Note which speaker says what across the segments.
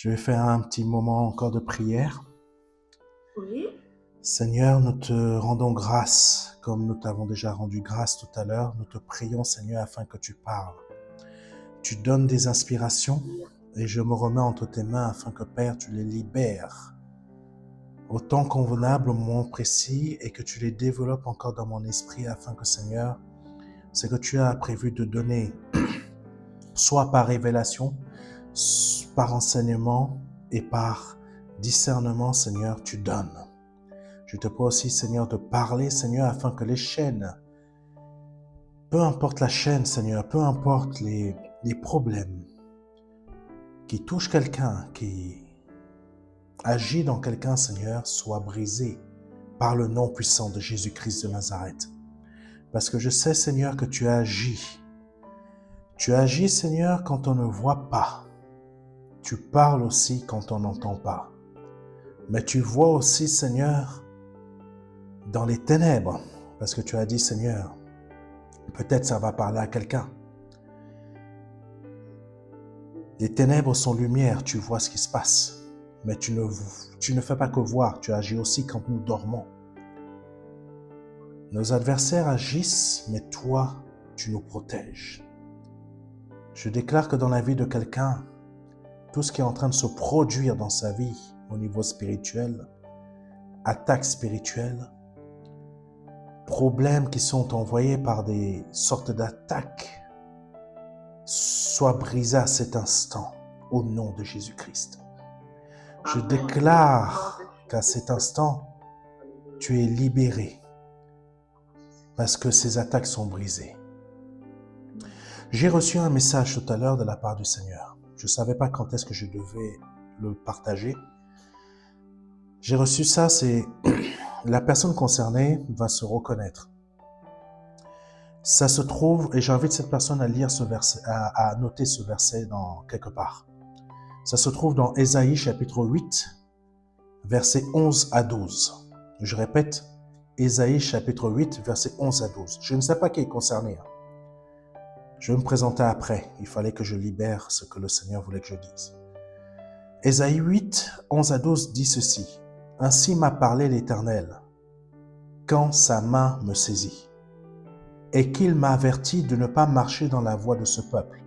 Speaker 1: Je vais faire un petit moment encore de prière.
Speaker 2: Oui.
Speaker 1: Seigneur, nous te rendons grâce, comme nous t'avons déjà rendu grâce tout à l'heure. Nous te prions, Seigneur, afin que tu parles. Tu donnes des inspirations et je me remets entre tes mains afin que, Père, tu les libères au temps convenable, au moment précis, et que tu les développes encore dans mon esprit afin que, Seigneur, ce que tu as prévu de donner, soit par révélation, par enseignement et par discernement, Seigneur, tu donnes. Je te prie aussi, Seigneur, de parler, Seigneur, afin que les chaînes, peu importe la chaîne, Seigneur, peu importe les problèmes qui touchent quelqu'un, qui agit dans quelqu'un, Seigneur, soient brisés par le nom puissant de Jésus-Christ de Nazareth. Parce que je sais, Seigneur, que tu agis. Tu agis, Seigneur, quand on ne voit pas. Tu parles aussi quand on n'entend pas. Mais tu vois aussi, Seigneur, dans les ténèbres. Parce que tu as dit, Seigneur, peut-être ça va parler à quelqu'un. Les ténèbres sont lumière, tu vois ce qui se passe. Mais tu ne fais pas que voir, tu agis aussi quand nous dormons. Nos adversaires agissent, mais toi, tu nous protèges. Je déclare que dans la vie de quelqu'un, tout ce qui est en train de se produire dans sa vie au niveau spirituel, attaques spirituelles, problèmes qui sont envoyés par des sortes d'attaques, soient brisés à cet instant au nom de Jésus-Christ. Je déclare qu'à cet instant, tu es libéré parce que ces attaques sont brisées. J'ai reçu un message tout à l'heure de la part du Seigneur. Je ne savais pas quand est-ce que je devais le partager. J'ai reçu ça, c'est la personne concernée va se reconnaître. Ça se trouve, et j'invite cette personne à lire ce verset, à noter ce verset dans quelque part. Ça se trouve dans Ésaïe chapitre 8, versets 11 à 12. Je répète, Ésaïe chapitre 8, versets 11 à 12. Je ne sais pas qui est concerné. Je vais me présenter après. Il fallait que je libère ce que le Seigneur voulait que je dise. Ésaïe 8, 11 à 12 dit ceci. « Ainsi m'a parlé l'Éternel, quand sa main me saisit, et qu'il m'a averti de ne pas marcher dans la voie de ce peuple.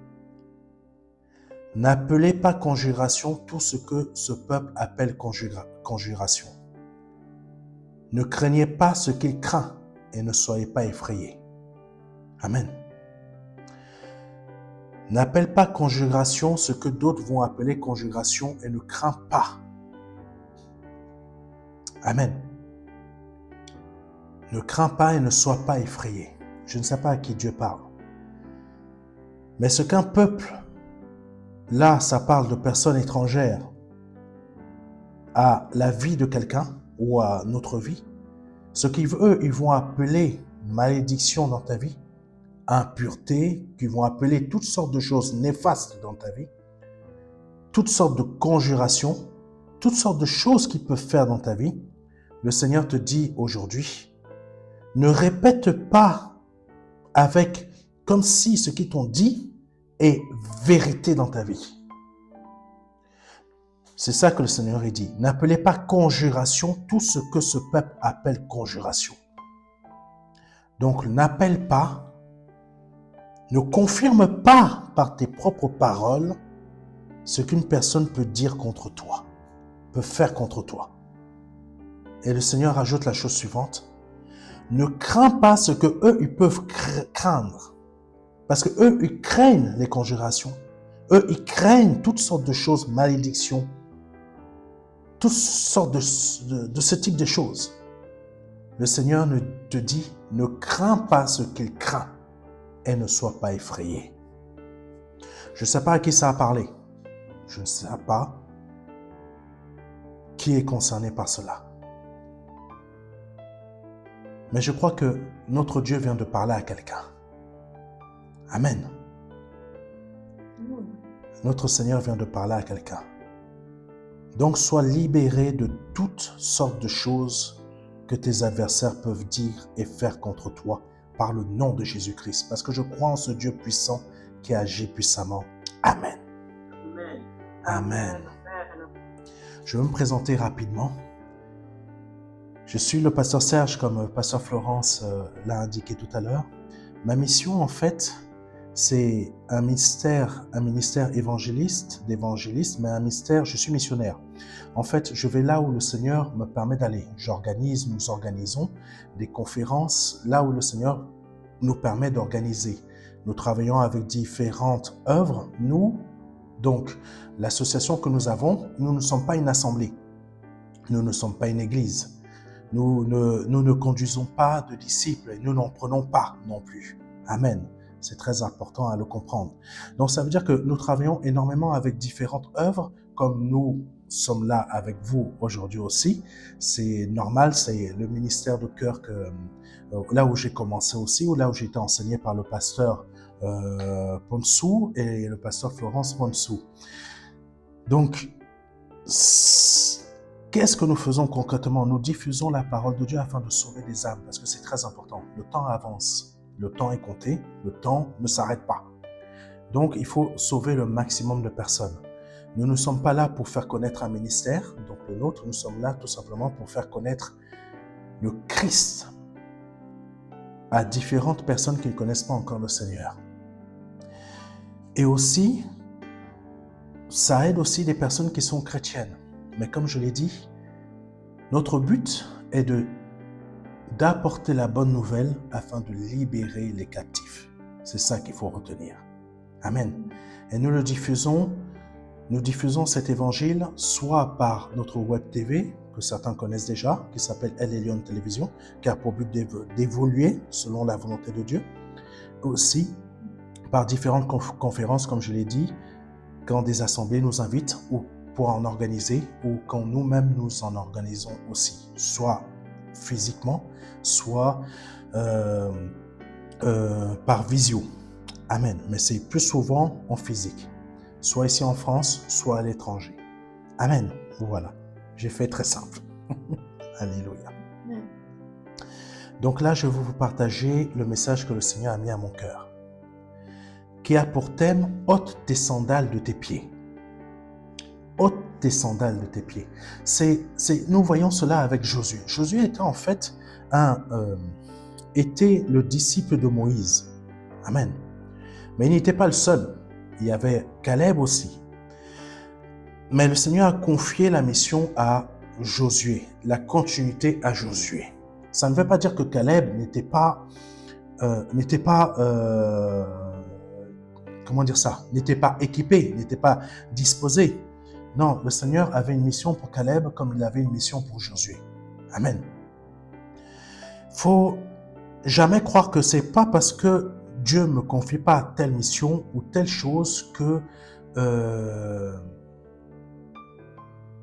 Speaker 1: N'appelez pas conjuration tout ce que ce peuple appelle conjuration. Ne craignez pas ce qu'il craint et ne soyez pas effrayés. » Amen. N'appelle pas conjuration ce que d'autres vont appeler conjuration et ne crains pas. Amen. Ne crains pas et ne sois pas effrayé. Je ne sais pas à qui Dieu parle. Mais ce qu'un peuple, là, ça parle de personnes étrangères à la vie de quelqu'un ou à notre vie. Ce qu'eux, ils vont appeler malédiction dans ta vie, impureté, qu'ils vont appeler toutes sortes de choses néfastes dans ta vie, toutes sortes de conjurations, toutes sortes de choses qu'ils peuvent faire dans ta vie. Le Seigneur te dit aujourd'hui, ne répète pas avec comme si ce qu'ils t'ont dit est vérité dans ta vie. C'est ça que le Seigneur a dit. N'appelez pas conjuration tout ce que ce peuple appelle conjuration. Donc n'appelle pas, ne confirme pas par tes propres paroles ce qu'une personne peut dire contre toi, peut faire contre toi. Et le Seigneur ajoute la chose suivante. Ne crains pas ce que eux ils peuvent craindre. Parce que eux ils craignent les conjurations. Eux ils craignent toutes sortes de choses, malédictions, toutes sortes de ce type de choses. Le Seigneur te dit, ne crains pas ce qu'il craint et ne sois pas effrayé. Je ne sais pas à qui ça a parlé. Je ne sais pas qui est concerné par cela. Mais je crois que notre Dieu vient de parler à quelqu'un. Amen. Notre Seigneur vient de parler à quelqu'un. Donc, sois libéré de toutes sortes de choses que tes adversaires peuvent dire et faire contre toi par le nom de Jésus-Christ. Parce que je crois en ce Dieu puissant qui agit puissamment. Amen.
Speaker 2: Amen.
Speaker 1: Amen. Je vais me présenter rapidement. Je suis le pasteur Serge, comme pasteur Florence l'a indiqué tout à l'heure. Ma mission, en fait, c'est un ministère d'évangéliste, mais un ministère, je suis missionnaire. En fait, je vais là où le Seigneur me permet d'aller. Nous organisons des conférences là où le Seigneur nous permet d'organiser. Nous travaillons avec différentes œuvres. Nous, donc, l'association que nous avons, nous ne sommes pas une assemblée. Nous ne sommes pas une église. Nous ne conduisons pas de disciples et nous n'en prenons pas non plus. Amen. C'est très important à le comprendre. Donc, ça veut dire que nous travaillons énormément avec différentes œuvres, comme nous sommes là avec vous aujourd'hui aussi. C'est normal, c'est le ministère de cœur là où j'ai commencé aussi, ou là où j'ai été enseigné par le pasteur Ponsou et le pasteur Florence Ponsou. Donc, qu'est-ce que nous faisons concrètement? Nous diffusons la parole de Dieu afin de sauver des âmes, parce que c'est très important. Le temps avance, le temps est compté, le temps ne s'arrête pas. Donc, il faut sauver le maximum de personnes. Nous ne sommes pas là pour faire connaître un ministère, donc le nôtre, nous sommes là tout simplement pour faire connaître le Christ à différentes personnes qui ne connaissent pas encore le Seigneur. Et aussi, ça aide aussi des personnes qui sont chrétiennes. Mais comme je l'ai dit, notre but est d'apporter la bonne nouvelle afin de libérer les captifs. C'est ça qu'il faut retenir. Amen. Et nous diffusons cet évangile soit par notre web TV, que certains connaissent déjà, qui s'appelle El Elyon Télévision, qui a pour but d'évoluer selon la volonté de Dieu. Aussi, par différentes conférences, comme je l'ai dit, quand des assemblées nous invitent ou pour en organiser, ou quand nous-mêmes nous en organisons aussi, soit physiquement, soit par visio. Amen. Mais c'est plus souvent en physique, soit ici en France, soit à l'étranger. Amen. Voilà. J'ai fait très simple. Alléluia. Donc là, je vais vous partager le message que le Seigneur a mis à mon cœur, qui a pour thème « ôte tes sandales de tes pieds ». Ôte tes sandales de tes pieds. Nous voyons cela avec Josué. Josué était en fait était le disciple de Moïse. Amen. Mais il n'était pas le seul. Il y avait Caleb aussi. Mais le Seigneur a confié la mission à Josué, la continuité à Josué. Ça ne veut pas dire que Caleb n'était pas équipé, n'était pas disposé. Non, le Seigneur avait une mission pour Caleb comme il avait une mission pour Josué. Amen. Faut jamais croire que c'est pas parce que Dieu me confie pas telle mission ou telle chose que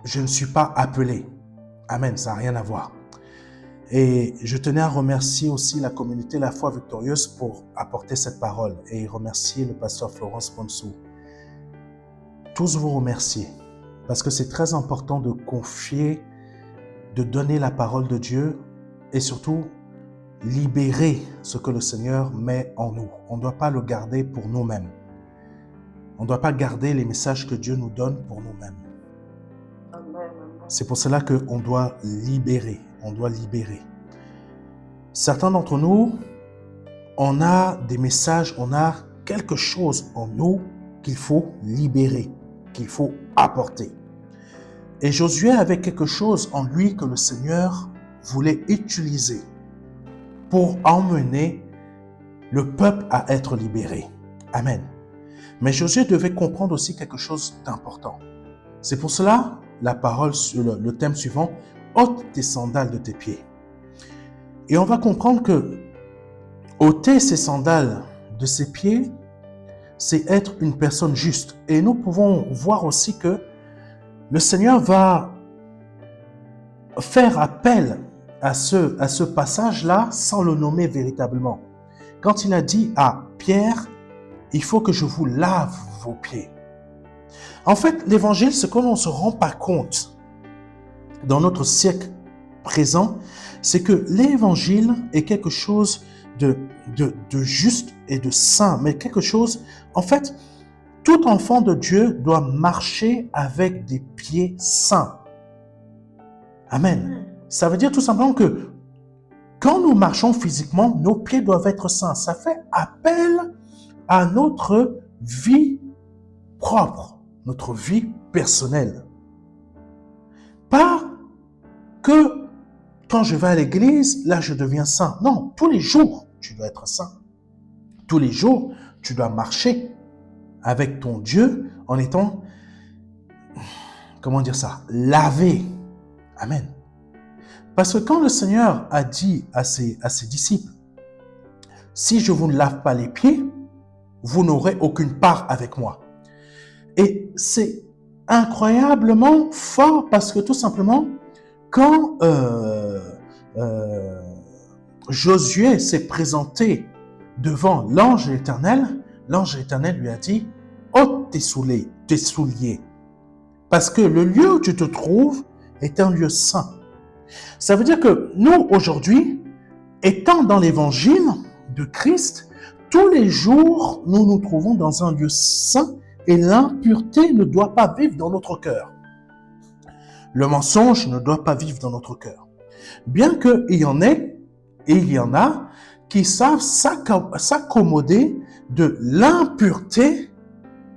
Speaker 1: je ne suis pas appelé. Amen, ça n'a rien à voir. Et je tenais à remercier aussi la communauté La Foi Victorieuse pour apporter cette parole et remercier le pasteur Florence Ponsou. Tous vous remercier parce que c'est très important de confier, de donner la parole de Dieu et surtout libérer ce que le Seigneur met en nous. On ne doit pas le garder pour nous-mêmes. On ne doit pas garder les messages que Dieu nous donne pour nous-mêmes. C'est pour cela qu'on doit libérer. On doit libérer. Certains d'entre nous, on a des messages, on a quelque chose en nous qu'il faut libérer, qu'il faut apporter. Et Josué avait quelque chose en lui que le Seigneur voulait utiliser pour emmener le peuple à être libéré. Amen. Mais Josué devait comprendre aussi quelque chose d'important. C'est pour cela, la parole sur le thème suivant, « ôte tes sandales de tes pieds ». Et on va comprendre que ôter ses sandales de ses pieds, c'est être une personne juste. Et nous pouvons voir aussi que le Seigneur va faire appel à ce passage-là sans le nommer véritablement. Quand il a dit à Pierre, il faut que je vous lave vos pieds. En fait, l'évangile, ce que l'on ne se rend pas compte dans notre siècle présent, c'est que l'évangile est quelque chose de juste et de saint, mais quelque chose, en fait, tout enfant de Dieu doit marcher avec des pieds saints. Amen. Ça veut dire tout simplement que quand nous marchons physiquement, nos pieds doivent être saints. Ça fait appel à notre vie propre, notre vie personnelle. Pas que quand je vais à l'église, là je deviens saint. Non, tous les jours, tu dois être saint. Tous les jours, tu dois marcher avec ton Dieu en étant, comment dire ça, lavé. Amen. Parce que quand le Seigneur a dit à ses disciples, si je vous ne lave pas les pieds, vous n'aurez aucune part avec moi. Et c'est incroyablement fort parce que tout simplement, quand Josué s'est présenté devant l'ange éternel lui a dit, ôte tes souliers, parce que le lieu où tu te trouves est un lieu saint. Ça veut dire que nous, aujourd'hui, étant dans l'évangile de Christ, tous les jours, nous nous trouvons dans un lieu saint et l'impureté ne doit pas vivre dans notre cœur. Le mensonge ne doit pas vivre dans notre cœur. Bien qu'il y en ait, et il y en a, qui savent s'accommoder de l'impureté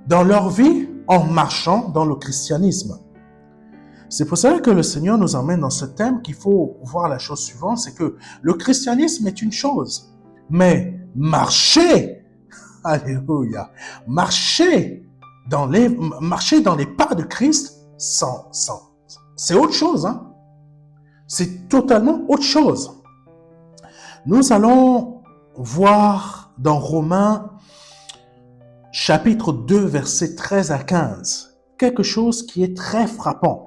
Speaker 1: dans leur vie en marchant dans le christianisme. C'est pour cela que le Seigneur nous emmène dans ce thème qu'il faut voir la chose suivante, c'est que le christianisme est une chose, mais marcher, alléluia, marcher dans les pas de Christ, c'est autre chose, hein? C'est totalement autre chose. Nous allons voir dans Romains chapitre 2, versets 13 à 15, quelque chose qui est très frappant.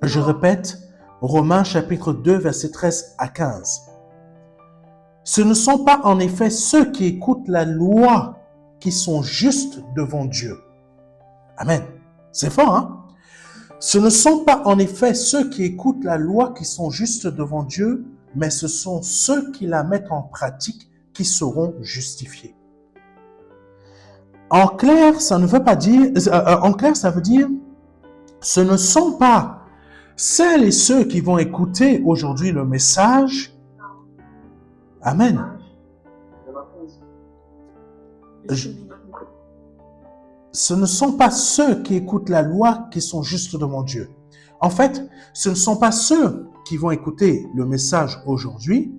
Speaker 1: Je répète, Romains chapitre 2, versets 13 à 15. Ce ne sont pas en effet ceux qui écoutent la loi qui sont justes devant Dieu. Amen. C'est fort, hein? Ce ne sont pas en effet ceux qui écoutent la loi qui sont justes devant Dieu, mais ce sont ceux qui la mettent en pratique qui seront justifiés. En clair, ça veut dire, ce ne sont pas celles et ceux qui vont écouter aujourd'hui le message. Amen. Ce ne sont pas ceux qui écoutent la loi qui sont justes devant Dieu. En fait, ce ne sont pas ceux qui vont écouter le message aujourd'hui,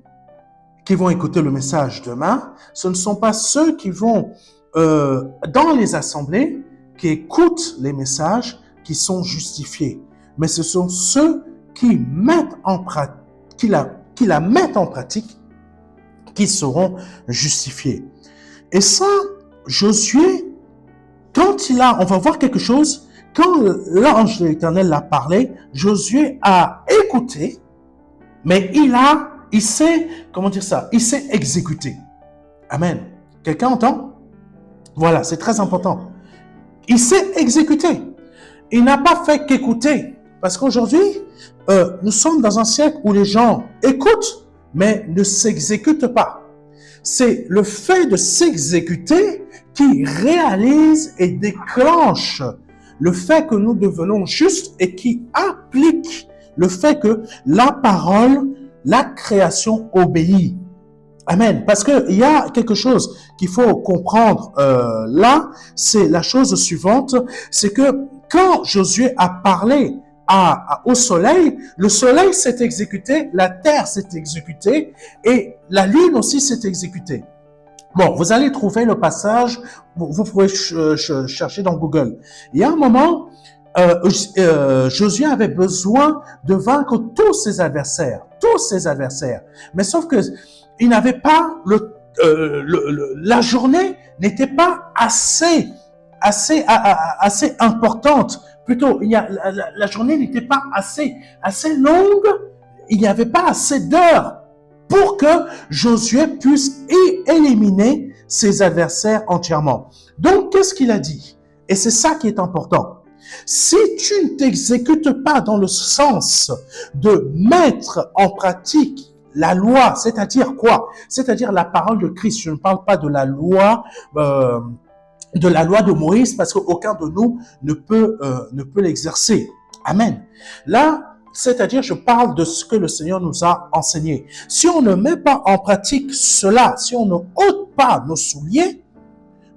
Speaker 1: qui vont écouter le message demain. Ce ne sont pas ceux qui vont dans les assemblées, qui écoutent les messages, qui sont justifiés. Mais ce sont ceux qui la mettent en pratique, qui seront justifiés. Et ça, Josué, on va voir quelque chose, quand l'ange de l'Éternel l'a parlé, Josué a écouté, mais il s'est exécuté. Amen. Quelqu'un entend? Voilà, c'est très important. Il s'est exécuté. Il n'a pas fait qu'écouter. Parce qu'aujourd'hui, nous sommes dans un siècle où les gens écoutent, mais ne s'exécutent pas. C'est le fait de s'exécuter qui réalise et déclenche le fait que nous devenons justes et qui applique le fait que la parole, la création obéit. Amen. Parce qu'il y a quelque chose qu'il faut comprendre là, c'est la chose suivante, c'est que quand Josué a parlé au soleil, le soleil s'est exécuté, la terre s'est exécutée et la lune aussi s'est exécutée. Bon, vous allez trouver le passage, vous pouvez chercher dans Google. Il y a un moment, Josué avait besoin de vaincre tous ses adversaires. Mais sauf que il n'avait pas la journée n'était pas assez importante. Plutôt, la journée n'était pas assez longue. Il n'y avait pas assez d'heures pour que Josué puisse éliminer ses adversaires entièrement. Donc, qu'est-ce qu'il a dit? Et c'est ça qui est important. Si tu ne t'exécutes pas dans le sens de mettre en pratique la loi, c'est-à-dire quoi? C'est-à-dire la parole de Christ. Je ne parle pas de la loi de Moïse, parce qu'aucun de nous ne peut l'exercer. Amen. Là, C'est-à-dire, je parle de ce que le Seigneur nous a enseigné. Si on ne met pas en pratique cela, si on ne ôte pas nos souliers,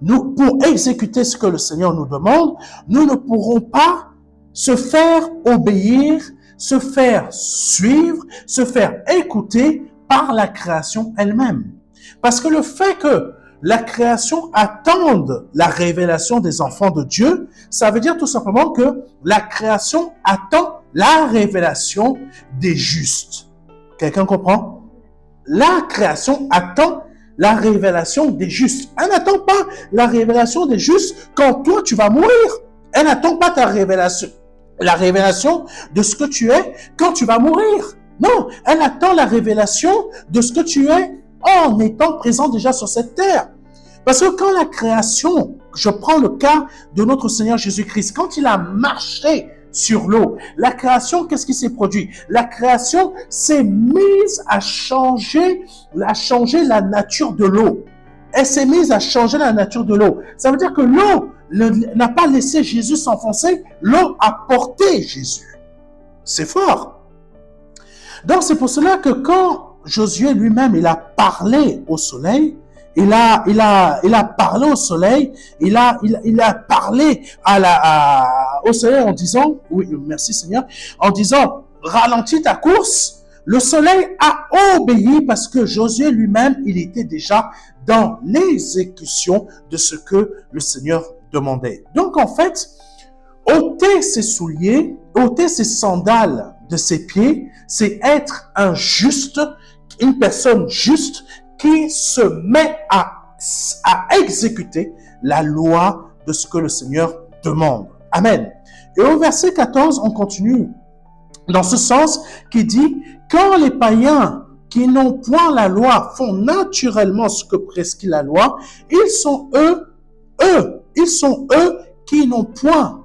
Speaker 1: nous, pour exécuter ce que le Seigneur nous demande, nous ne pourrons pas se faire obéir, se faire suivre, se faire écouter par la création elle-même. Parce que le fait que la création attende la révélation des enfants de Dieu, ça veut dire tout simplement que la création attend la révélation des justes. Quelqu'un comprend? La création attend la révélation des justes. Elle n'attend pas la révélation des justes quand toi tu vas mourir. Elle n'attend pas ta révélation, la révélation de ce que tu es quand tu vas mourir. Non, elle attend la révélation de ce que tu es en étant présent déjà sur cette terre. Parce que quand la création, je prends le cas de notre Seigneur Jésus-Christ, quand il a marché sur l'eau, la création, qu'est-ce qui s'est produit? La création s'est mise à changer la nature de l'eau. Elle s'est mise à changer la nature de l'eau. Ça veut dire que l'eau n'a pas laissé Jésus s'enfoncer, l'eau a porté Jésus. C'est fort. Donc c'est pour cela que quand Josué lui-même, il a parlé au soleil, il a parlé au soleil, il a parlé au soleil en disant, oui, merci Seigneur, en disant, ralentis ta course. Le soleil a obéi parce que Josué lui-même, il était déjà dans l'exécution de ce que le Seigneur demandait. Donc en fait, ôter ses souliers, ôter ses sandales de ses pieds, c'est être un juste, une personne juste qui se met à exécuter la loi de ce que le Seigneur demande. Amen. Et au verset 14, on continue dans ce sens qui dit, quand les païens qui n'ont point la loi font naturellement ce que prescrit la loi, ils sont eux qui n'ont point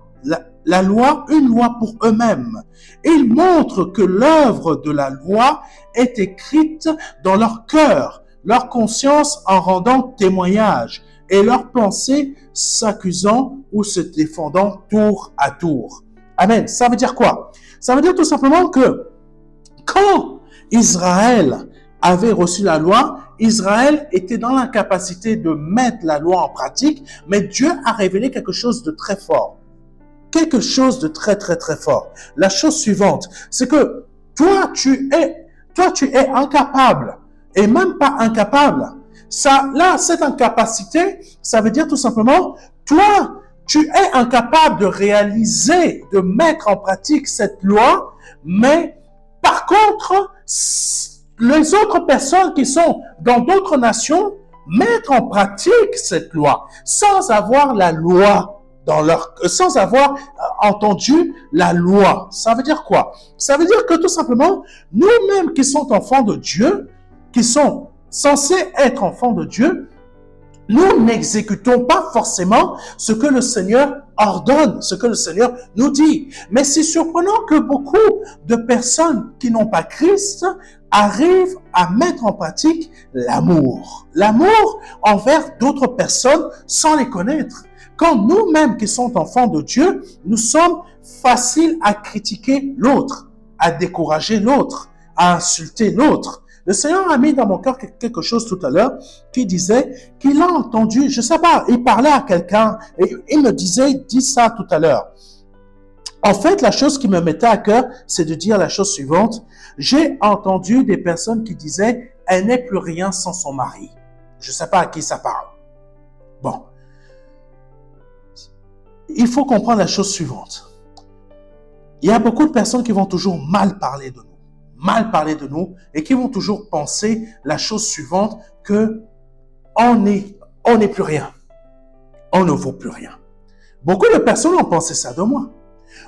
Speaker 1: la loi, une loi pour eux-mêmes. Ils montrent que l'œuvre de la loi est écrite dans leur cœur, leur conscience en rendant témoignage et leurs pensées s'accusant ou se défendant tour à tour. Amen. Ça veut dire quoi? Ça veut dire tout simplement que quand Israël avait reçu la loi, Israël était dans l'incapacité de mettre la loi en pratique, mais Dieu a révélé quelque chose de très fort. Quelque chose de très, très, très fort. La chose suivante, c'est que toi, tu es incapable, et même pas incapable. Cette incapacité, ça veut dire tout simplement, toi, tu es incapable de réaliser, de mettre en pratique cette loi, mais par contre, les autres personnes qui sont dans d'autres nations mettent en pratique cette loi sans avoir la loi sans avoir entendu la loi. Ça veut dire quoi? Ça veut dire que tout simplement, nous-mêmes qui sommes enfants de Dieu, qui sont censés être enfants de Dieu, nous n'exécutons pas forcément ce que le Seigneur ordonne, ce que le Seigneur nous dit. Mais c'est surprenant que beaucoup de personnes qui n'ont pas Christ arrivent à mettre en pratique l'amour. L'amour envers d'autres personnes sans les connaître. Quand nous-mêmes qui sommes enfants de Dieu, nous sommes faciles à critiquer l'autre, à décourager l'autre, à insulter l'autre. Le Seigneur a mis dans mon cœur quelque chose tout à l'heure qui disait qu'il a entendu, je sais pas, il parlait à quelqu'un et il me disait, dis ça tout à l'heure. En fait, la chose qui me mettait à cœur, c'est de dire la chose suivante. J'ai entendu des personnes qui disaient, elle n'est plus rien sans son mari. Je sais pas à qui ça parle. Bon. Il faut comprendre la chose suivante. Il y a beaucoup de personnes qui vont toujours mal parler de nous et qui vont toujours penser la chose suivante que on n'est plus rien. On ne vaut plus rien. Beaucoup de personnes ont pensé ça de moi.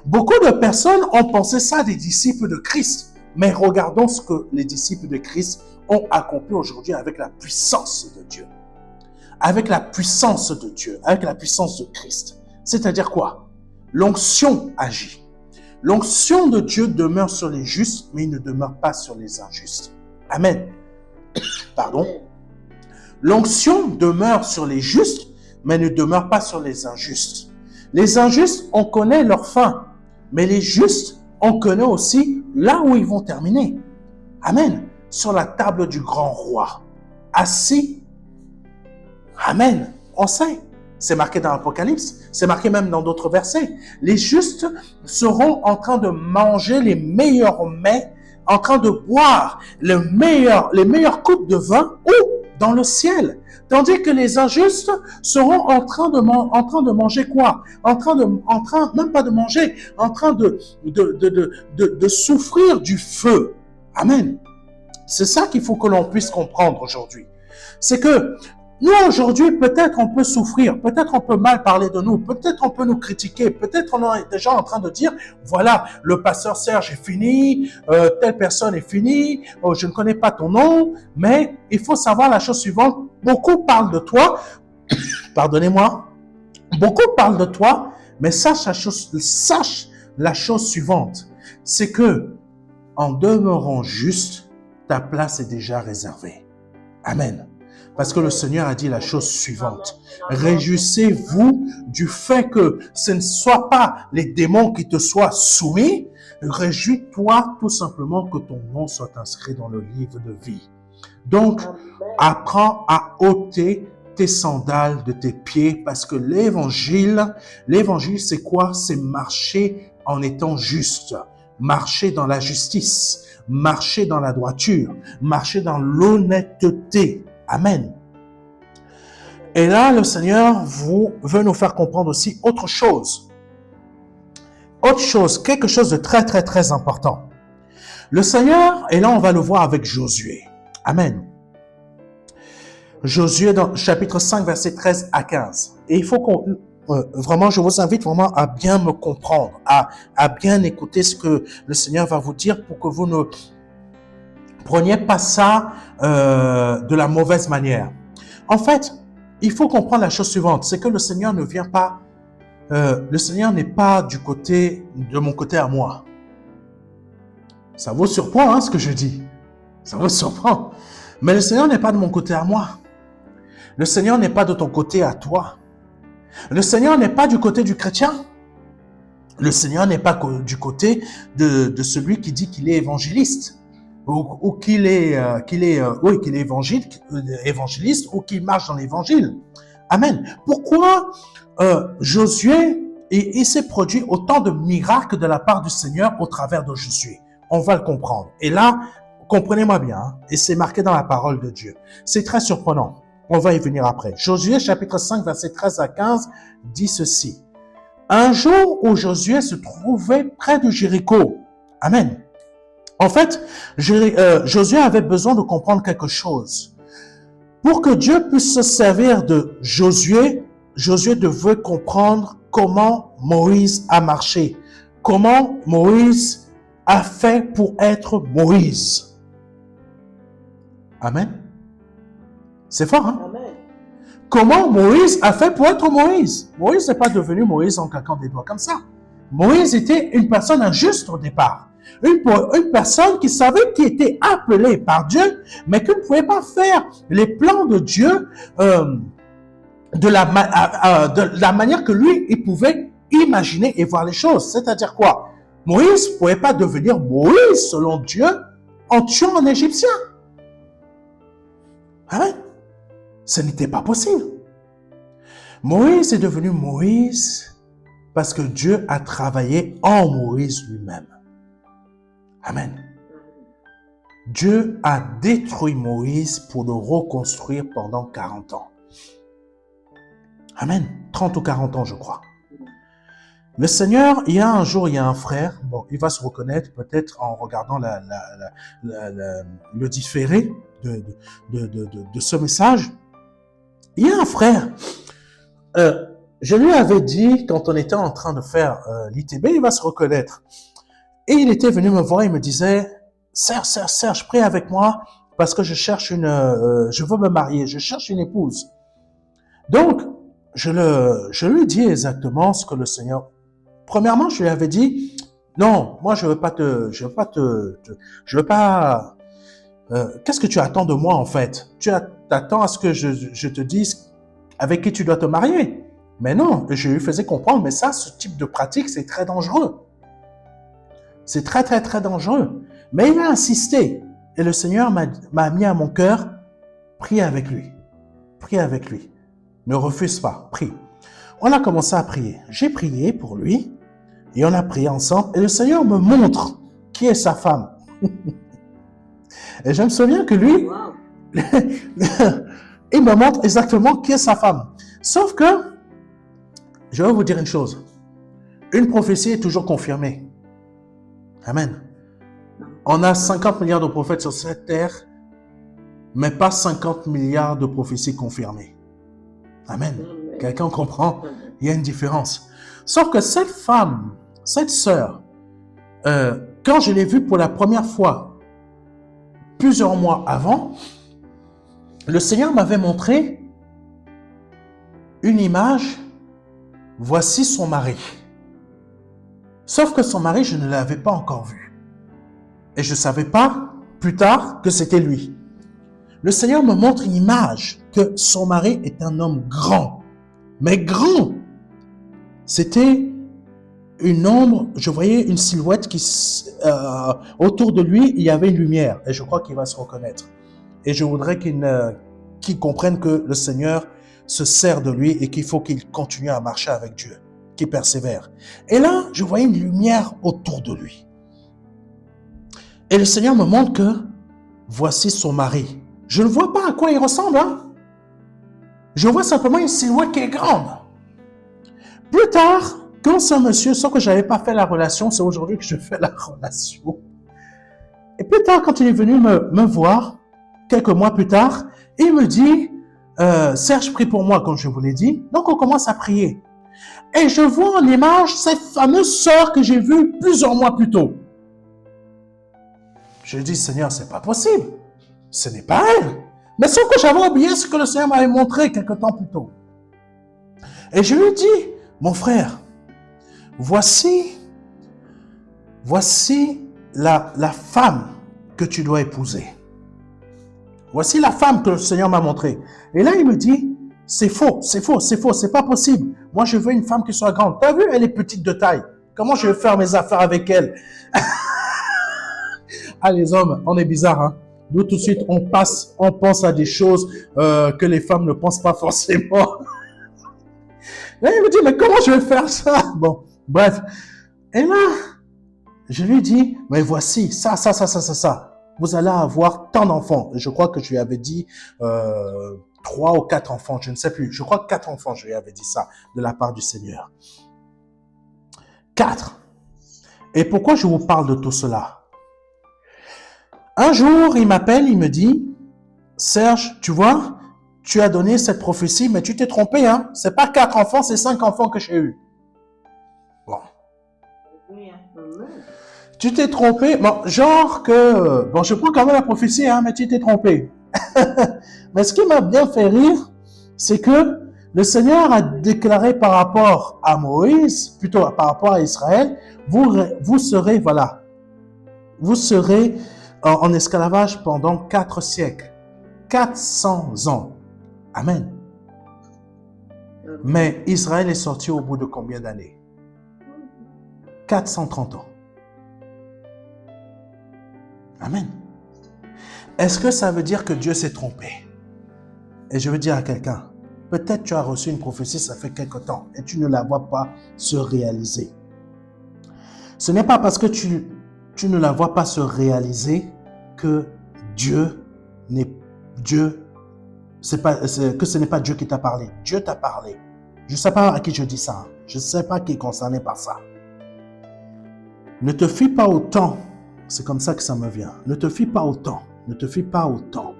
Speaker 1: Beaucoup de personnes ont pensé ça des disciples de Christ. Mais regardons ce que les disciples de Christ ont accompli aujourd'hui avec la puissance de Dieu. Avec la puissance de Dieu, avec la puissance de Christ. C'est-à-dire quoi? L'onction agit. L'onction de Dieu demeure sur les justes, mais il ne demeure pas sur les injustes. Amen. Pardon. L'onction demeure sur les justes, mais ne demeure pas sur les injustes. Les injustes, on connaît leur fin, mais les justes, on connaît aussi là où ils vont terminer. Amen. Sur la table du grand roi. Assis. Amen. On sait. C'est marqué dans l'Apocalypse. C'est marqué même dans d'autres versets. Les justes seront en train de manger les meilleurs mets, en train de boire les meilleures coupes de vin ou dans le ciel. Tandis que les injustes seront en train de manger quoi? Même pas de manger, en train de souffrir du feu. Amen. C'est ça qu'il faut que l'on puisse comprendre aujourd'hui. C'est que nous, aujourd'hui, peut-être on peut souffrir, peut-être on peut mal parler de nous, peut-être on peut nous critiquer, peut-être on est déjà en train de dire, voilà, le pasteur Serge est fini, telle personne est finie, je ne connais pas ton nom, mais il faut savoir la chose suivante, beaucoup parlent de toi, pardonnez-moi, beaucoup parlent de toi, mais sache la chose suivante, c'est que en demeurant juste, ta place est déjà réservée. Amen. Parce que le Seigneur a dit la chose suivante. Réjouissez-vous du fait que ce ne soit pas les démons qui te soient soumis. Réjouis-toi tout simplement que ton nom soit inscrit dans le livre de vie. Donc, apprends à ôter tes sandales de tes pieds parce que l'évangile, c'est quoi? C'est marcher en étant juste. Marcher dans la justice. Marcher dans la droiture. Marcher dans l'honnêteté. Amen. Et là, le Seigneur veut nous faire comprendre aussi autre chose. Autre chose, quelque chose de très, très, très important. Le Seigneur, et là, on va le voir avec Josué. Amen. Josué, dans chapitre 5, versets 13 à 15. Et il faut qu'on... vraiment, je vous invite vraiment à bien me comprendre, à bien écouter ce que le Seigneur va vous dire pour que vous ne preniez pas ça de la mauvaise manière. En fait, il faut comprendre la chose suivante, c'est que le Seigneur ne vient pas, le Seigneur n'est pas de mon côté à moi. Ça vous surprend, ce que je dis. Ça vous surprend. Mais le Seigneur n'est pas de mon côté à moi. Le Seigneur n'est pas de ton côté à toi. Le Seigneur n'est pas du côté du chrétien. Le Seigneur n'est pas du côté de celui qui dit qu'il est évangéliste. Ou qu'il est évangéliste ou qu'il marche dans l'évangile. Amen. Pourquoi Josué, il s'est produit autant de miracles de la part du Seigneur au travers de Josué? On va le comprendre. Et là, comprenez-moi bien, et c'est marqué dans la parole de Dieu. C'est très surprenant. On va y venir après. Josué, chapitre 5, verset 13 à 15, dit ceci. Un jour où Josué se trouvait près de Jéricho. Amen. En fait, Josué avait besoin de comprendre quelque chose. Pour que Dieu puisse se servir de Josué, Josué devait comprendre comment Moïse a marché, comment Moïse a fait pour être Moïse. Amen. C'est fort, hein? Amen. Comment Moïse a fait pour être Moïse? Moïse n'est pas devenu Moïse en claquant des doigts comme ça. Moïse était une personne injuste au départ. Une personne qui savait qu'il était appelé par Dieu, mais qui ne pouvait pas faire les plans de Dieu de la manière que lui, il pouvait imaginer et voir les choses. C'est-à-dire quoi? Moïse ne pouvait pas devenir Moïse selon Dieu en tuant un Égyptien. Amen. Ce n'était pas possible. Moïse est devenu Moïse parce que Dieu a travaillé en Moïse lui-même. Amen. Dieu a détruit Moïse pour le reconstruire pendant 40 ans. Amen. 30 ou 40 ans, je crois. Le Seigneur, il y a un frère, bon, il va se reconnaître peut-être en regardant le différé de ce message. Il y a un frère, je lui avais dit, quand on était en train de faire l'ITB, il va se reconnaître. Et il était venu me voir, il me disait, Serge, prie avec moi parce que je veux me marier, je cherche une épouse. Donc, je lui dis exactement ce que le Seigneur... Premièrement, je lui avais dit, non, moi je veux pas. Qu'est-ce que tu attends de moi en fait? Tu t'attends à ce que je te dise avec qui tu dois te marier. Mais non, je lui faisais comprendre, mais ça, ce type de pratique, c'est très dangereux. C'est très, très, très dangereux. Mais il a insisté. Et le Seigneur m'a mis à mon cœur, prie avec lui. Prie avec lui. Ne refuse pas, prie. On a commencé à prier. J'ai prié pour lui et on a prié ensemble. Et le Seigneur me montre qui est sa femme. Et je me souviens que lui, il me montre exactement qui est sa femme. Sauf que, je vais vous dire une chose. Une prophétie est toujours confirmée. Amen. On a 50 milliards de prophètes sur cette terre, mais pas 50 milliards de prophéties confirmées. Amen. Quelqu'un comprend? Il y a une différence. Sauf que cette femme, cette sœur, quand je l'ai vue pour la première fois, plusieurs mois avant, le Seigneur m'avait montré une image. Voici son mari. Sauf que son mari, je ne l'avais pas encore vu. Et je ne savais pas plus tard que c'était lui. Le Seigneur me montre une image que son mari est un homme grand. Mais grand. C'était une ombre, je voyais une silhouette qui, autour de lui, il y avait une lumière. Et je crois qu'il va se reconnaître. Et je voudrais qu'il comprenne que le Seigneur se sert de lui et qu'il faut qu'il continue à marcher avec Dieu, qu'il persévère. Et là, je voyais une lumière autour de lui. Et le Seigneur me montre que voici son mari. Je ne vois pas à quoi il ressemble. Je vois simplement une silhouette qui est grande. Plus tard, quand ce monsieur, sauf que je n'avais pas fait la relation, c'est aujourd'hui que je fais la relation. Et plus tard, quand il est venu me voir, quelques mois plus tard, il me dit, Serge, prie pour moi, comme je vous l'ai dit. Donc, on commence à prier. Et je vois en image cette fameuse sœur que j'ai vue plusieurs mois plus tôt. Je dis, Seigneur, c'est pas possible. Ce n'est pas elle. Mais sauf que j'avais oublié ce que le Seigneur m'avait montré quelque temps plus tôt. Et je lui dis, mon frère, voici la femme que tu dois épouser. Voici la femme que le Seigneur m'a montrée. Et là, il me dit, c'est faux, c'est pas possible. Moi, je veux une femme qui soit grande. Tu as vu, elle est petite de taille. Comment je vais faire mes affaires avec elle? Ah, les hommes, on est bizarre, hein? Nous, tout de suite, on pense à des choses que les femmes ne pensent pas forcément. Là, il me dit, mais comment je vais faire ça? Bon, bref. Et là, je lui dis, mais voici, ça. Vous allez avoir tant d'enfants. Je crois que je lui avais dit 3 ou 4 enfants, je ne sais plus. Je crois que 4 enfants, je lui avais dit ça de la part du Seigneur. 4. Et pourquoi je vous parle de tout cela? Un jour, il m'appelle, il me dit, Serge, tu vois, tu as donné cette prophétie, mais tu t'es trompé, hein? C'est pas 4 enfants, c'est 5 enfants que j'ai eu. Bon. Tu t'es trompé, bon, genre que, bon, je prends quand même la prophétie, hein, mais tu t'es trompé. Mais ce qui m'a bien fait rire, c'est que le Seigneur a déclaré par rapport à Moïse, plutôt par rapport à Israël, vous serez, voilà, vous serez en esclavage pendant 4 siècles, 400 ans. Amen. Mais Israël est sorti au bout de combien d'années? 430 ans. Amen. Est-ce que ça veut dire que Dieu s'est trompé? Et je veux dire à quelqu'un, peut-être tu as reçu une prophétie, ça fait quelque temps, et tu ne la vois pas se réaliser. Ce n'est pas parce que tu ne la vois pas se réaliser que Dieu n'est Dieu. Que ce n'est pas Dieu qui t'a parlé. Dieu t'a parlé. Je ne sais pas à qui je dis ça. Je ne sais pas qui est concerné par ça. Ne te fie pas au temps. C'est comme ça que ça me vient. Ne te fie pas au temps. Ne te fie pas au temps.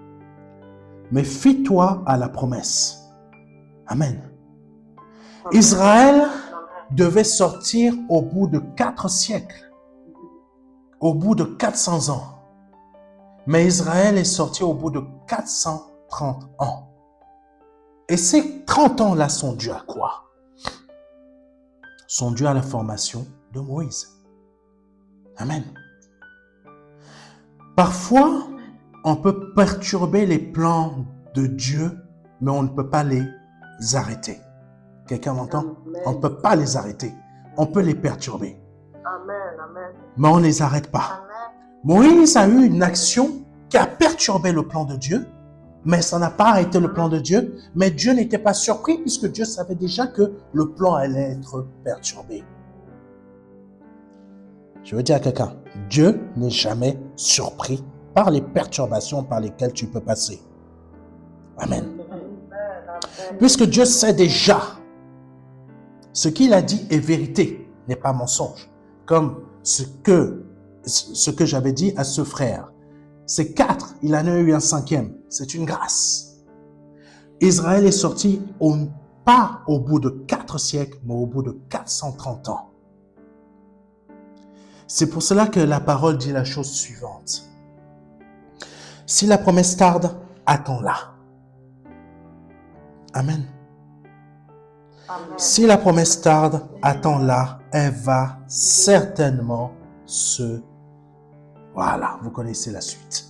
Speaker 1: Mais fie-toi à la promesse. Amen. Israël devait sortir au bout de 4 siècles. Au bout de 400 ans. Mais Israël est sorti au bout de 430 ans. Et ces 30 ans-là sont dus à quoi? Sont dus à la formation de Moïse. Amen. Parfois, on peut perturber les plans de Dieu, mais on ne peut pas les arrêter. Quelqu'un m'entend? On ne peut pas les arrêter. On peut les perturber. Mais on ne les arrête pas. Moïse a eu une action qui a perturbé le plan de Dieu, mais ça n'a pas arrêté le plan de Dieu. Mais Dieu n'était pas surpris puisque Dieu savait déjà que le plan allait être perturbé. Je veux dire à quelqu'un, Dieu n'est jamais surpris par les perturbations par lesquelles tu peux passer. Amen. Puisque Dieu sait déjà ce qu'il a dit est vérité, n'est pas mensonge. Comme ce que j'avais dit à ce frère. C'est 4, il en a eu un 5e. C'est une grâce. Israël est sorti pas au bout de 4 siècles, mais au bout de 430 ans. C'est pour cela que la parole dit la chose suivante. Si la promesse tarde, attends-la. Amen. Si la promesse tarde, attends-la, elle va certainement se... Voilà, vous connaissez la suite.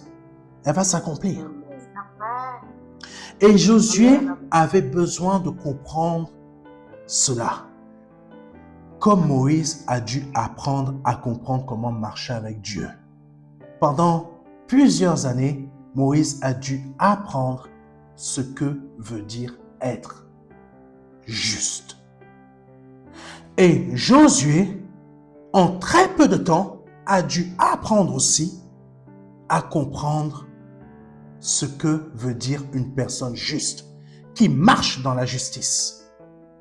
Speaker 1: Elle va s'accomplir. Et Josué avait besoin de comprendre cela. Comme Moïse a dû apprendre à comprendre comment marcher avec Dieu. Pendant plusieurs années, Moïse a dû apprendre ce que veut dire être juste. Et Josué, en très peu de temps, a dû apprendre aussi à comprendre ce que veut dire une personne juste, qui marche dans la justice.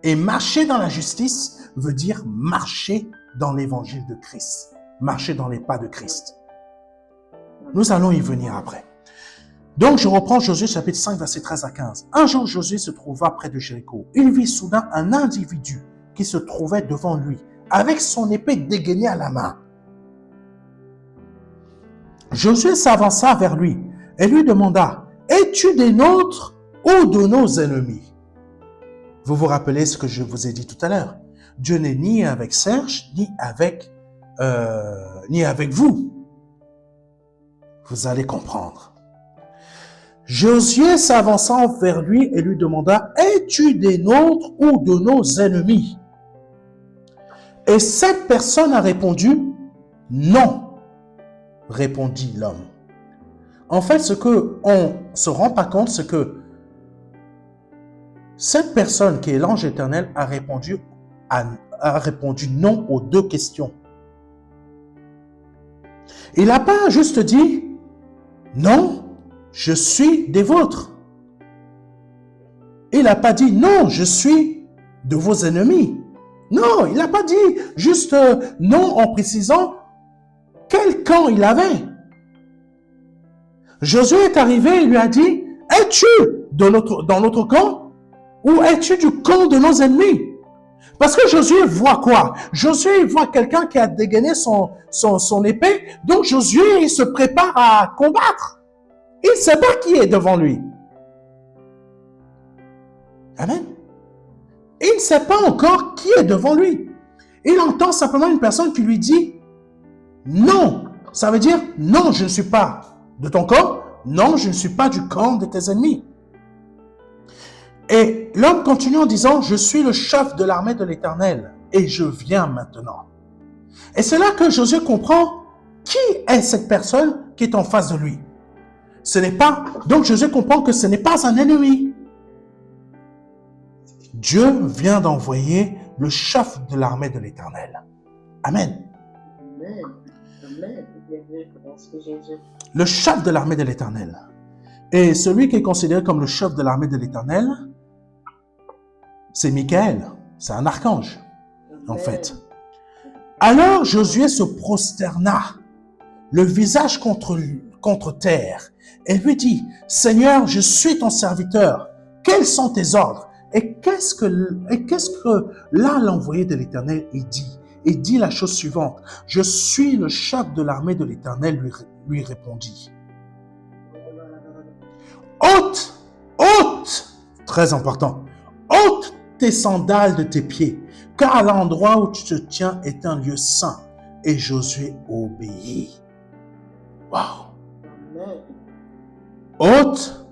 Speaker 1: Et marcher dans la justice veut dire marcher dans l'évangile de Christ, marcher dans les pas de Christ. Nous allons y venir après. Donc, je reprends Josué chapitre 5, versets 13 à 15. Un jour, Josué se trouva près de Jéricho. Il vit soudain un individu qui se trouvait devant lui, avec son épée dégainée à la main. Josué s'avança vers lui et lui demanda, « Es-tu des nôtres ou de nos ennemis ?» Vous vous rappelez ce que je vous ai dit tout à l'heure. Dieu n'est ni avec Serge, ni avec vous. Vous allez comprendre. Josué s'avança vers lui et lui demanda, « Es-tu des nôtres ou de nos ennemis ?» Et cette personne a répondu, « Non, répondit l'homme. » En fait, ce qu'on ne se rend pas compte, c'est que cette personne qui est l'ange éternel a répondu non aux deux questions. Il n'a pas juste dit, « Non, je suis des vôtres. » Il n'a pas dit, « Non, je suis de vos ennemis. » Non, il n'a pas dit juste non en précisant quel camp il avait. Josué est arrivé et lui a dit, « Es-tu dans notre camp ou es-tu du camp de nos ennemis ?» Parce que Josué voit quoi? Josué voit quelqu'un qui a dégainé son épée, donc Josué il se prépare à combattre. Il ne sait pas qui est devant lui. Amen. Il ne sait pas encore qui est devant lui. Il entend simplement une personne qui lui dit « Non ». Ça veut dire « Non, je ne suis pas de ton camp. Non, je ne suis pas du camp de tes ennemis. » Et l'homme continue en disant « Je suis le chef de l'armée de l'Éternel et je viens maintenant. » Et c'est là que Josué comprend qui est cette personne qui est en face de lui. Donc Josué comprend que ce n'est pas un ennemi. Dieu vient d'envoyer le chef de l'armée de l'Éternel. Amen. Le chef de l'armée de l'Éternel. Et celui qui est considéré comme le chef de l'armée de l'Éternel, c'est Michael. C'est un archange, en fait. Alors Josué se prosterna, le visage contre terre, et lui dit, « Seigneur, je suis ton serviteur. Quels sont tes ordres? » Et qu'est-ce que là l'envoyé de l'Éternel dit? Il dit la chose suivante. « Je suis le chef de l'armée de l'Éternel, lui répondit. » Ôte, très important, ôte tes sandales de tes pieds, car l'endroit où tu te tiens est un lieu saint. Et Josué obéit. Wow. Ôte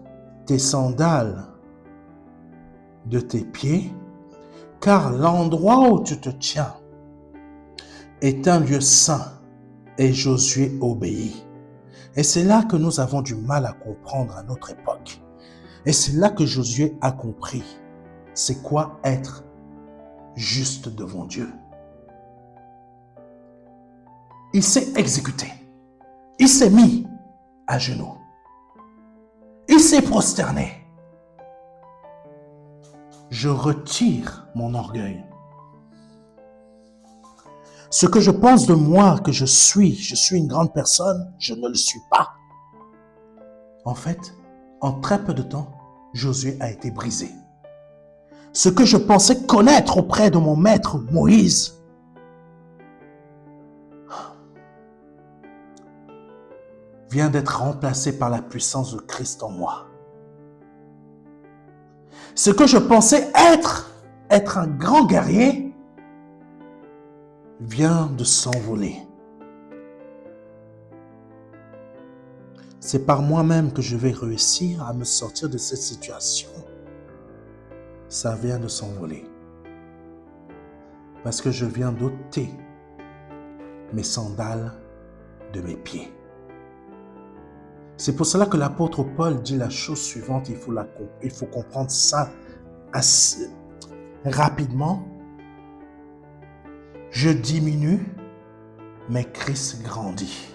Speaker 1: tes sandales de tes pieds, car l'endroit où tu te tiens est un lieu saint et Josué obéit. Et c'est là que nous avons du mal à comprendre à notre époque. Et c'est là que Josué a compris c'est quoi être juste devant Dieu. Il s'est exécuté. Il s'est mis à genoux. Il s'est prosterné. Je retire mon orgueil. Ce que je pense de moi, que je suis une grande personne, je ne le suis pas. En fait, en très peu de temps, Josué a été brisé. Ce que je pensais connaître auprès de mon maître Moïse, vient d'être remplacé par la puissance de Christ en moi. Ce que je pensais être un grand guerrier, vient de s'envoler. C'est par moi-même que je vais réussir à me sortir de cette situation. Ça vient de s'envoler. Parce que je viens d'ôter mes sandales de mes pieds. C'est pour cela que l'apôtre Paul dit la chose suivante, il faut comprendre ça assez rapidement. Je diminue, mais Christ grandit.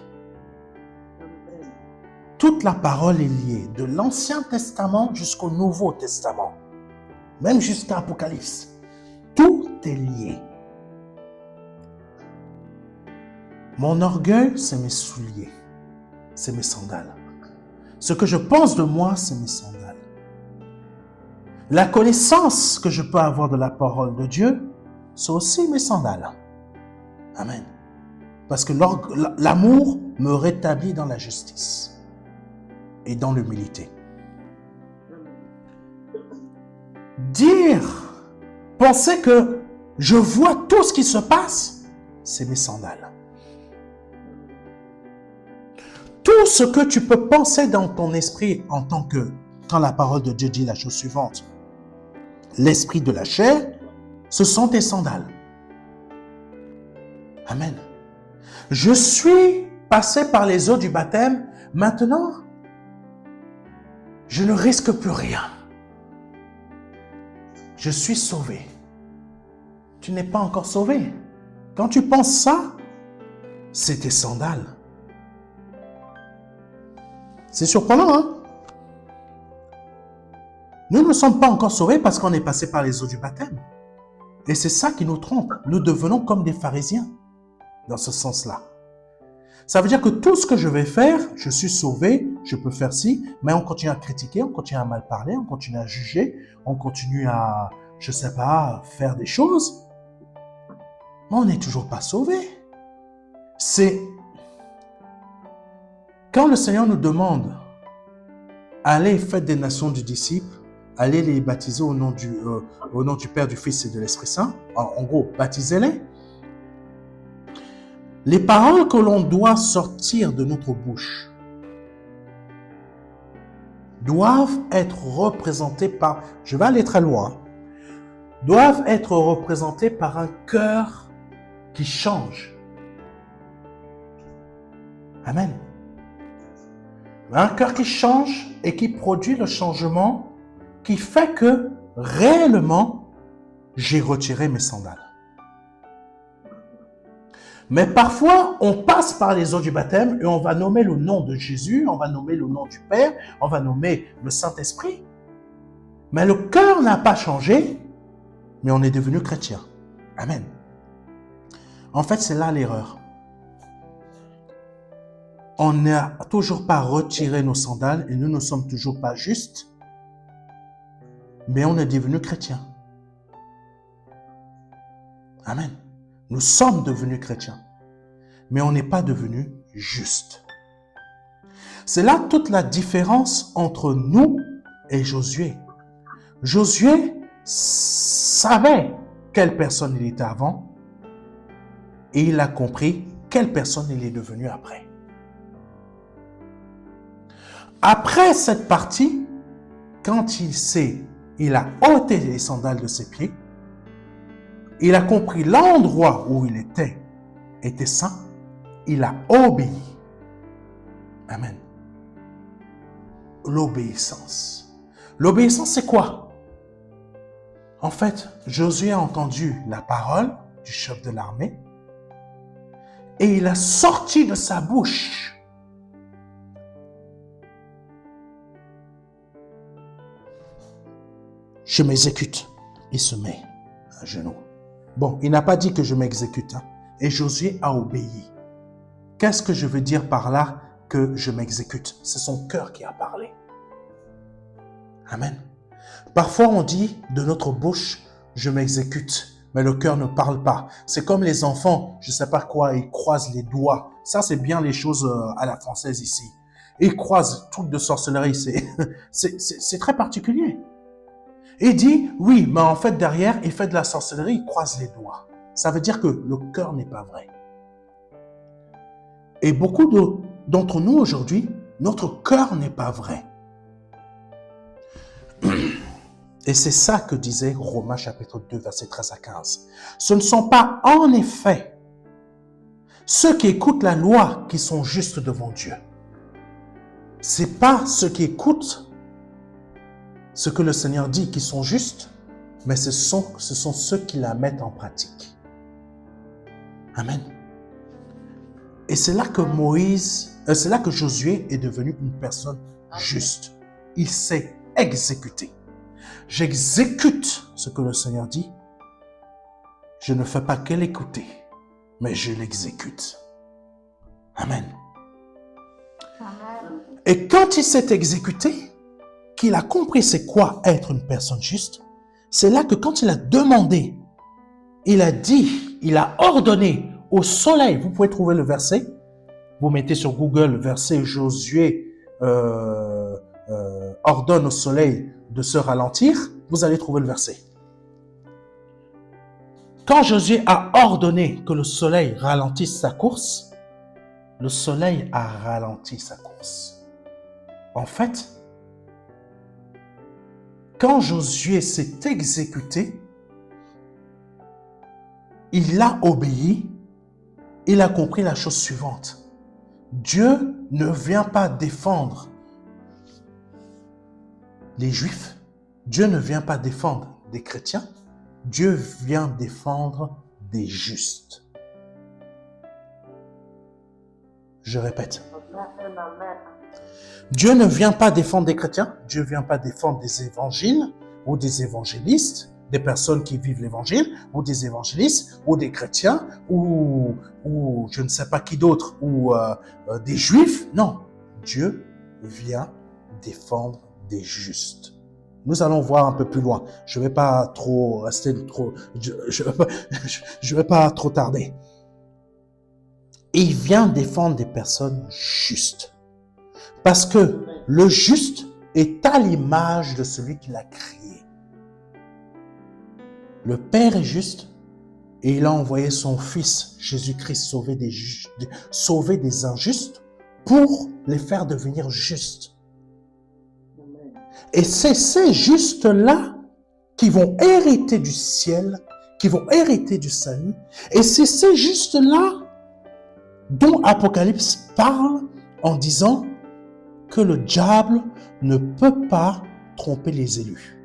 Speaker 1: Toute la parole est liée, de l'Ancien Testament jusqu'au Nouveau Testament, même jusqu'à Apocalypse. Tout est lié. Mon orgueil, c'est mes souliers, c'est mes sandales. Ce que je pense de moi, c'est mes sandales. La connaissance que je peux avoir de la parole de Dieu, c'est aussi mes sandales. Amen. Parce que l'amour me rétablit dans la justice et dans l'humilité. Penser que je vois tout ce qui se passe, c'est mes sandales. Tout ce que tu peux penser dans ton esprit quand la parole de Dieu dit la chose suivante, l'esprit de la chair, ce sont tes sandales. Amen. Je suis passé par les eaux du baptême, maintenant, je ne risque plus rien. Je suis sauvé. Tu n'es pas encore sauvé. Quand tu penses ça, c'est tes sandales. C'est surprenant, hein? Nous ne sommes pas encore sauvés parce qu'on est passé par les eaux du baptême. Et c'est ça qui nous trompe. Nous devenons comme des pharisiens dans ce sens-là. Ça veut dire que tout ce que je vais faire, je suis sauvé, je peux faire ci, mais on continue à critiquer, on continue à mal parler, on continue à juger, on continue à, faire des choses. Mais on n'est toujours pas sauvé. C'est quand le Seigneur nous demande, allez, faites des nations du disciple, allez les baptiser au nom du Père, du Fils et de l'Esprit Saint. En gros, baptisez-les. Les paroles que l'on doit sortir de notre bouche doivent être représentées par, je vais aller très loin, doivent être représentées par un cœur qui change. Amen. Un cœur qui change et qui produit le changement qui fait que réellement, j'ai retiré mes sandales. Mais parfois, on passe par les eaux du baptême et on va nommer le nom de Jésus, on va nommer le nom du Père, on va nommer le Saint-Esprit. Mais le cœur n'a pas changé, mais on est devenu chrétien. Amen. En fait, c'est là l'erreur. On n'a toujours pas retiré nos sandales et nous ne sommes toujours pas justes, mais on est devenu chrétien. Amen. Nous sommes devenus chrétiens, mais on n'est pas devenus justes. C'est là toute la différence entre nous et Josué. Josué savait quelle personne il était avant et il a compris quelle personne il est devenu après. Après cette partie, quand il a ôté les sandales de ses pieds, il a compris l'endroit où il était était saint, il a obéi. Amen. L'obéissance. L'obéissance, c'est quoi? En fait, Josué a entendu la parole du chef de l'armée et il a sorti de sa bouche « Je m'exécute ». Il se met à genoux. Bon, il n'a pas dit que je m'exécute. Et Josué a obéi. Qu'est-ce que je veux dire par là que je m'exécute? C'est son cœur qui a parlé. Amen. Parfois, on dit de notre bouche, je m'exécute, mais le cœur ne parle pas. C'est comme les enfants, je ne sais pas quoi, ils croisent les doigts. Ça, c'est bien les choses à la française ici. Ils croisent truc de sorcellerie, c'est très particulier. Il dit, oui, mais en fait, derrière, il fait de la sorcellerie, il croise les doigts. Ça veut dire que le cœur n'est pas vrai. Et beaucoup d'entre nous aujourd'hui, notre cœur n'est pas vrai. Et c'est ça que disait Romains chapitre 2, verset 13 à 15. Ce ne sont pas en effet ceux qui écoutent la loi qui sont justes devant Dieu. Ce n'est pas ceux qui écoutent ce que le Seigneur dit qui sont justes, mais ce sont ceux qui la mettent en pratique. Amen. Et c'est là que c'est là que Josué est devenu une personne juste. Il s'est exécuté. J'exécute ce que le Seigneur dit. Je ne fais pas que l'écouter, mais je l'exécute. Amen. Amen. Et quand il s'est exécuté, qu'il a compris c'est quoi être une personne juste, c'est là que quand il a demandé, il a dit, il a ordonné au soleil, vous pouvez trouver le verset, vous mettez sur Google le verset Josué ordonne au soleil de se ralentir, vous allez trouver le verset. Quand Josué a ordonné que le soleil ralentisse sa course, le soleil a ralenti sa course. En fait, quand Josué s'est exécuté, il a obéi, il a compris la chose suivante. Dieu ne vient pas défendre les Juifs, Dieu ne vient pas défendre des chrétiens, Dieu vient défendre des justes. Je répète. Dieu ne vient pas défendre des chrétiens, Dieu ne vient pas défendre des évangiles ou des évangélistes, des personnes qui vivent l'évangile, ou des évangélistes, ou des chrétiens, ou je ne sais pas qui d'autre, ou des juifs. Non, Dieu vient défendre des justes. Nous allons voir un peu plus loin. Je ne vais pas trop rester trop... Je vais pas trop tarder. Il vient défendre des personnes justes. Parce que le juste est à l'image de celui qui l'a créé. Le Père est juste et il a envoyé son Fils, Jésus-Christ, sauver des injustes pour les faire devenir justes. Et c'est ces justes-là qui vont hériter du ciel, qui vont hériter du salut. Et c'est ces justes-là dont Apocalypse parle en disant que le diable ne peut pas tromper les élus.